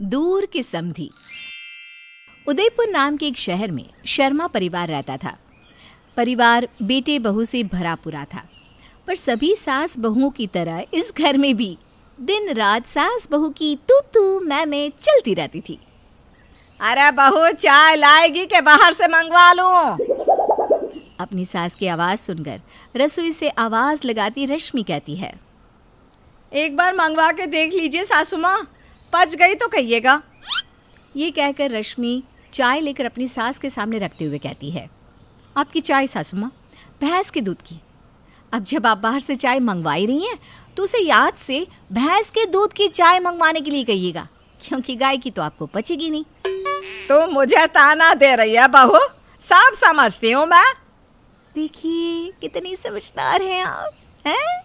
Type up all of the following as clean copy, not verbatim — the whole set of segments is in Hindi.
दूर की समधी। उदयपुर नाम के एक शहर में शर्मा परिवार रहता था। परिवार बेटे बहू से भरा पूरा था, पर सभी सास बहुओं की तरह इस घर में भी दिन रात सास बहू की तू तू मैं चलती रहती थी। अरे बहू, चाय लाएगी के बाहर से मंगवा लूं? अपनी सास की आवाज सुनकर रसोई से आवाज लगाती रश्मि कहती है, एक बार मंगवा के देख लीजिए सासू माँ, पच गई तो कहिएगा। ये कहकर रश्मि चाय लेकर अपनी सास के सामने रखते हुए कहती है, आपकी चाय सासू माँ, भैंस के दूध की। अब जब आप बाहर से चाय मंगवा ही रही हैं तो उसे याद से भैंस के दूध की चाय मंगवाने के लिए कहिएगा, क्योंकि गाय की तो आपको पचेगी नहीं। तो मुझे ताना दे रही है बहू, सब समझती हूँ मैं। देखिए कितनी समझदार हैं आप, हैं?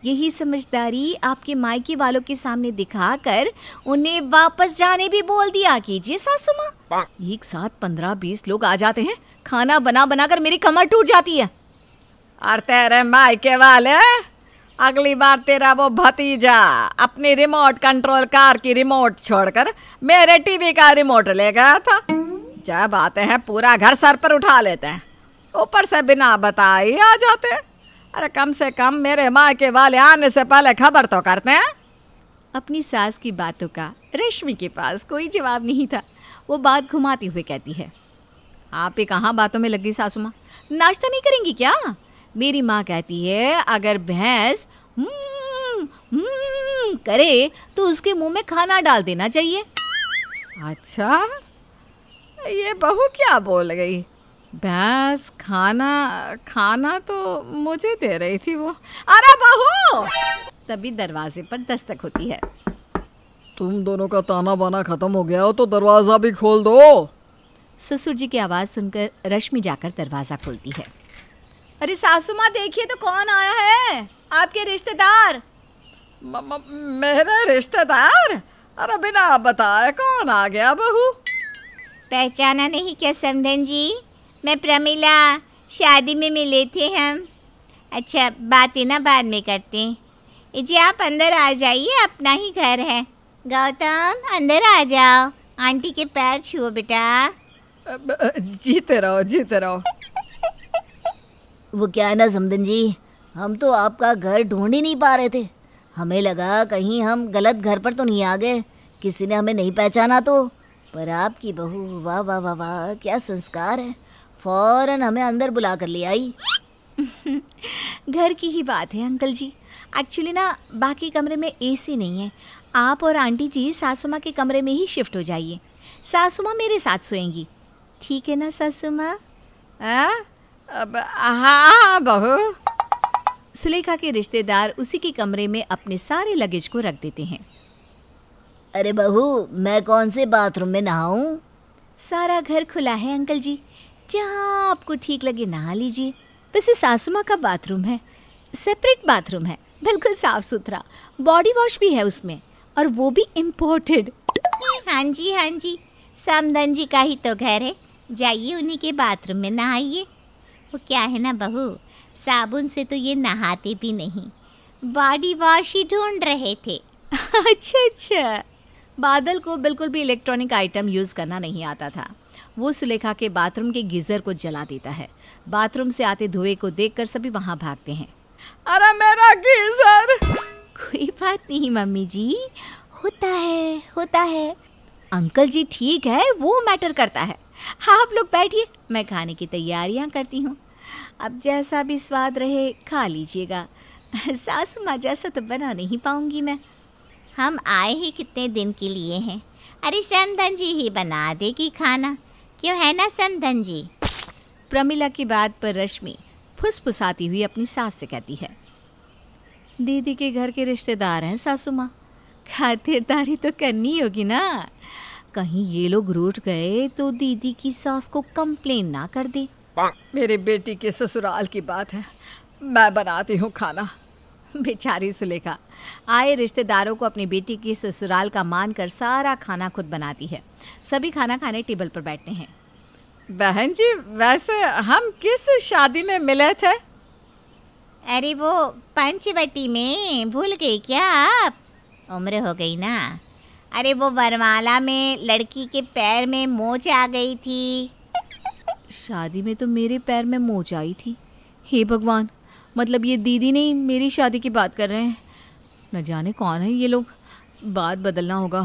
यही समझदारी आपके मायके वालों के सामने दिखाकर उन्हें वापस जाने भी बोल दिया कीजिए सासू माँ। एक साथ 15-20 लोग आ जाते हैं, खाना बना बनाकर मेरी कमर टूट जाती है। और तेरे मायके वाले, अगली बार तेरा वो भतीजा अपनी रिमोट कंट्रोल कार की रिमोट छोड़कर मेरे टीवी का रिमोट ले गया था। जब आते हैं पूरा घर सर पर उठा लेते हैं, ऊपर से बिना बताए आ जाते हैं। अरे कम से कम मेरे मायके वाले आने से पहले खबर तो करते हैं। अपनी सास की बातों का रश्मि के पास कोई जवाब नहीं था। वो बात घुमाते हुए कहती है, आप ही कहाँ बातों में लगी सासू माँ, नाश्ता नहीं करेंगी क्या? मेरी माँ कहती है अगर भैंस करे तो उसके मुंह में खाना डाल देना चाहिए। अच्छा, ये बहू क्या बोल गई? भैंस खाना तो मुझे दे रही थी वो। अरे बहू! तभी दरवाजे पर दस्तक होती है। तुम दोनों का ताना बाना खत्म हो गया हो तो दरवाजा भी खोल दो। ससुर जी की आवाज सुनकर रश्मि जाकर दरवाजा खोलती है। अरे सासू माँ, देखिए तो कौन आया है, आपके रिश्तेदार। मेरे रिश्तेदार? अरे बिना बताए कौन आ गया बहू? पहचाना नहीं क्या समधन जी? मैं प्रमिला, शादी में मिले थे हम। अच्छा, बातें ना बाद में करते हैं। जी आप अंदर आ जाइए, अपना ही घर है। गौतम अंदर आ जाओ, आंटी के पैर छुओ बेटा। जीते रहो जीते रहो। वो क्या है ना समधन जी, हम तो आपका घर ढूंढ ही नहीं पा रहे थे। हमें लगा कहीं हम गलत घर पर तो नहीं आ गए, किसी ने हमें नहीं पहचाना तो। पर आपकी बहू, वाह वाह वाह वाह, क्या संस्कार है, फौरन हमें अंदर बुला कर ले आई। घर की ही बात है अंकल जी। एक्चुअली ना बाकी कमरे में एसी नहीं है। आप और आंटी जी सासू माँ के कमरे में ही शिफ्ट हो जाइए। सासू माँ मेरे साथ सोएंगी, ठीक है ना सासू माँ? हाँ बहू। सुलेखा के रिश्तेदार उसी के कमरे में अपने सारे लगेज को रख देते हैं। अरे बहू, मैं कौन से बाथरूम में नहाऊं? सारा घर खुला है अंकल जी, जहाँ आपको ठीक लगे नहा लीजिए। वैसे सासू माँ का बाथरूम है, सेपरेट बाथरूम है, बिल्कुल साफ सुथरा, बॉडी वॉश भी है उसमें, और वो भी इम्पोर्टेड। हाँ जी, समधन जी का ही तो घर है, जाइए उन्हीं के बाथरूम में नहाइए। वो क्या है ना बहू, साबुन से तो ये नहाते भी नहीं, बॉडी वॉश ही ढूंढ रहे थे। अच्छा, बादल को बिल्कुल भी इलेक्ट्रॉनिक आइटम यूज़ करना नहीं आता था। वो सुलेखा के बाथरूम के गीज़र को जला देता है। बाथरूम से आते धुएं को देखकर सभी वहाँ भागते हैं। अरे मेरा गीज़र! कोई बात नहीं मम्मी जी, होता है। अंकल जी ठीक है, वो मैटर करता है। हाँ आप लोग बैठिए, मैं खाने की तैयारियाँ करती हूँ। अब जैसा भी स्वाद रहे खा लीजिएगा। सासू माँ जैसा तो बना नहीं पाऊँगी मैं। हम आए ही कितने दिन के लिए हैं। अरे समधन जी ही बना देगी खाना, क्यों है ना समधन जी? प्रमिला की बात पर रश्मि फुसफुसाती हुई अपनी सास से कहती है, दीदी के घर के रिश्तेदार हैं सासू माँ, खातिरदारी तो करनी होगी ना। कहीं ये लोग रूठ गए तो दीदी की सास को कंप्लेन ना कर दे। मेरी बेटी के ससुराल की बात है, मैं बनाती हूँ खाना। बेचारी सुलेखा आए रिश्तेदारों को अपनी बेटी की ससुराल का मानकर सारा खाना खुद बनाती है। सभी खाना खाने टेबल पर बैठते हैं। बहन जी, वैसे हम किस शादी में मिले थे? अरे वो पंचवटी में, भूल गई क्या आप? उम्र हो गई ना। अरे वो वरमाला में लड़की के पैर में मोच आ गई थी। शादी में तो मेरे पैर में मोच आई थी। हे भगवान, मतलब ये दीदी नहीं मेरी शादी की बात कर रहे हैं। न जाने कौन है ये लोग। बात बदलना होगा।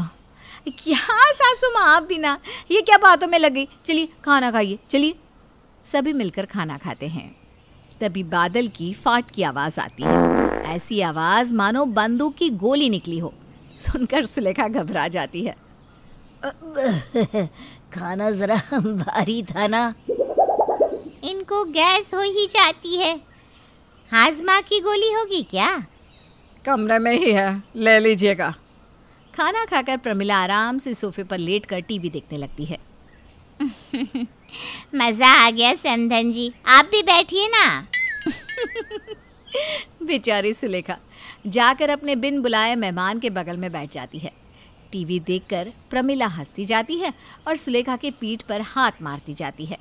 क्या सासू माँ आप भी ना, ये क्या बातों में लग गई। चलिए खाना खाइए, चलिए। सभी मिलकर खाना खाते हैं। तभी बादल की फाट की आवाज़ आती है। ऐसी आवाज़ मानो बंदूक की गोली निकली हो। सुनकर सुलेखा घबरा जाती है। खाना जरा भारी था ना। इनको गैस हो ही जाती है। हाजमा की गोली होगी क्या? कमरे में ही है, ले लीजिएगा। खाना खाकर प्रमिला आराम से सोफे पर लेटकर टीवी देखने लगती है। मज़ा आ गया समधन जी, आप भी बैठिए ना। बेचारी सुलेखा जाकर अपने बिन बुलाए मेहमान के बगल में बैठ जाती है। टीवी देखकर प्रमिला हंसती जाती है और सुलेखा के पीठ पर हाथ मारती जाती है।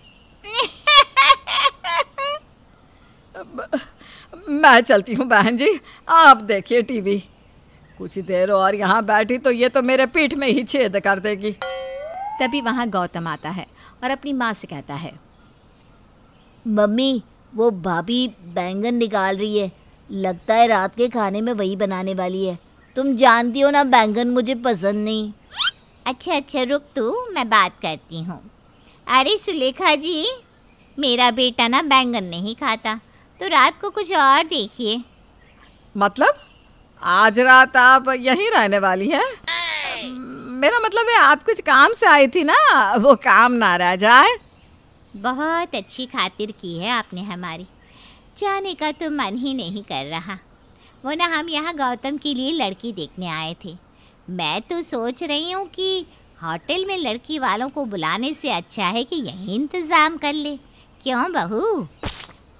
मैं चलती हूँ बहन जी, आप देखिए टीवी। कुछ देर और यहाँ बैठी तो ये तो मेरे पीठ में ही छेद कर देगी। तभी वहाँ गौतम आता है और अपनी माँ से कहता है, मम्मी वो भाभी बैंगन निकाल रही है, लगता है रात के खाने में वही बनाने वाली है। तुम जानती हो ना बैंगन मुझे पसंद नहीं। अच्छा रुक तू, मैं बात करती हूँ। अरे सुलेखा जी, मेरा बेटा ना बैंगन नहीं खाता, तो रात को कुछ और देखिए। मतलब आज रात आप यहीं रहने वाली हैं? मेरा मतलब है आप कुछ काम से आई थी ना, वो काम ना रह जाए। बहुत अच्छी खातिर की है आपने हमारी। जाने का तो मन ही नहीं कर रहा। वो ना हम यहाँ गौतम के लिए लड़की देखने आए थे। मैं तो सोच रही हूँ कि होटल में लड़की वालों को बुलाने से अच्छा है कि यहीं इंतज़ाम कर ले। क्यों बहू?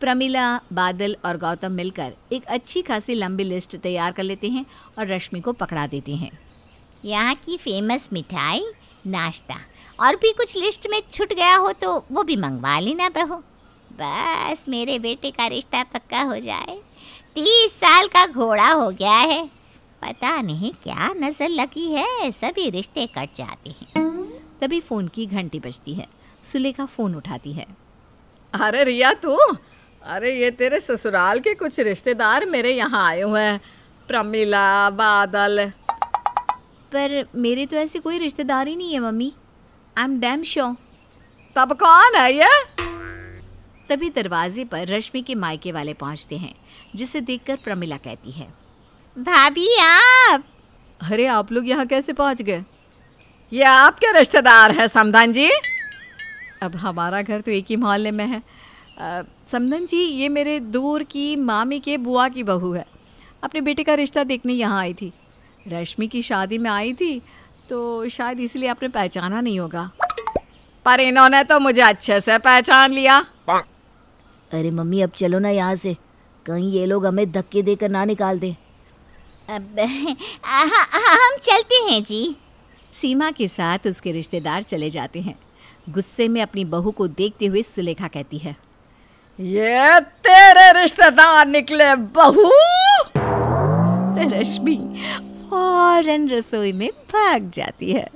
प्रमिला, बादल और गौतम मिलकर एक अच्छी खासी लंबी लिस्ट तैयार कर लेते हैं और रश्मि को पकड़ा देते हैं। यहाँ की फेमस मिठाई, नाश्ता और भी कुछ लिस्ट में छूट गया हो तो वो भी मंगवा लेना बहू। बस मेरे बेटे का रिश्ता पक्का हो जाए। 30 साल का घोड़ा हो गया है, पता नहीं क्या नजर लगी है, सभी रिश्ते कट जाते हैं। तभी फोन की घंटी बजती है। सुलेखा फोन उठाती है। अरे रिया तू, अरे ये तेरे ससुराल के कुछ रिश्तेदार मेरे यहाँ आए हुए हैं, प्रमिला, बादल। पर मेरे तो ऐसी कोई रिश्तेदार ही नहीं है mummy. I am damn sure. तब कौन है ये? तभी दरवाजे पर रश्मि के मायके वाले पहुंचते हैं, जिसे देखकर प्रमिला कहती है, भाभी आप? अरे आप लोग यहाँ कैसे पहुँच गए? ये आपके रिश्तेदार हैं समधन जी? अब हमारा घर तो एक ही मोहल्ले में है। समधन जी, ये मेरे दूर की मामी के बुआ की बहू है। अपने बेटे का रिश्ता देखने यहाँ आई थी। रश्मि की शादी में आई थी, तो शायद इसलिए आपने पहचाना नहीं होगा। पर इन्होंने तो मुझे अच्छे से पहचान लिया। अरे मम्मी अब चलो ना यहाँ से, कहीं ये लोग हमें धक्के देकर ना निकाल दे। अब हम चलते हैं जी। सीमा के साथ उसके रिश्तेदार चले जाते हैं। गुस्से में अपनी बहू को देखते हुए सुलेखा कहती है, ये तेरे रिश्तेदार निकले बहू। रश्मि फौरन रसोई में भाग जाती है।